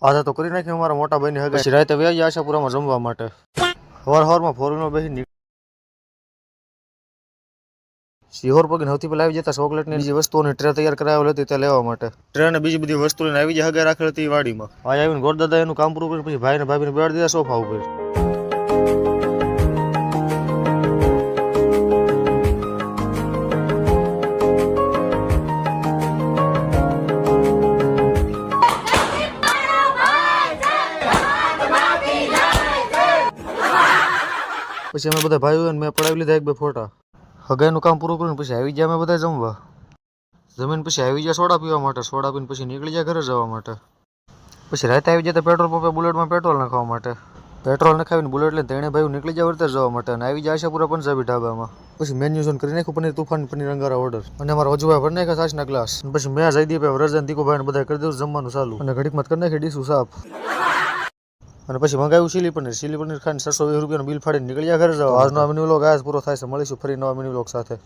આજે તો કરી નાખ્યું અમારા મોટા ભાઈને હગે. પછી રાતે વ્યાજ આશાપુરામાં જમવા માટે. સવારમાં ફોરવીલમાં બેસી સિહોર પગીને સૌથી પહેલા આવી જતા ચોકલેટની જે વસ્તુઓની ટ્રે તૈયાર કરાવેલી હતી તે લેવા માટે. ટ્રે અને બીજી બધી વસ્તુ લઈને આવી જાય હગે રાખેલી હતી વાડીમાં. આજે આવીને ગોરદાદા એનું કામ પૂરું કરી પછી ભાઈને ભાભીને બેસાડી દીધા સોફા ઉપર. પછી અમે બધા ભાઈઓ મેં પડાવી લીધા એક બે ફોટા. હગાઈનું કામ પૂરું કરીને પછી આવી ગયા અમે બધા જમવા. જમીન પછી આવી ગયા સોડા પીવા માટે. સોડા પીને પછી નીકળી ગયા ઘરે જવા માટે. પછી રાતે આવી જતા પેટ્રોલ પંપે બુલેટમાં પેટ્રોલ નાખવા માટે. પેટ્રોલ નખાવીને બુલેટ લઈને તેણે ભાઈ નીકળી ગયા વળતર જવા માટે. અને આવી જાય આશાપુરા પંજાબી ઢાબામાં. પછી મેન્યુ જોઈને કરી નાખ્યું પનીર તુફાન પનીર અંગારા ઓર્ડર. અને અમારા હજુભાઈ ભરી નાખ્યા છાશના ગ્લાસ. પછી મેં જયદીપ વ્રજન દીકુભાઈને બધા કરી દીધું જમવાનું ચાલુ. અને ઘડીકમાં કરી નાખી ડીશું સાફ. અને પછી મંગાવ્યું ચીલી પનીર ખાઈને 720 રૂપિયાનું બિલ ફાડીને નીકળ્યા ઘરે જવા. આજનો મિની વ્લોગ આજ પૂરો થાય છે. મળીશું ફરી નવા મિની વ્લોગ સાથે.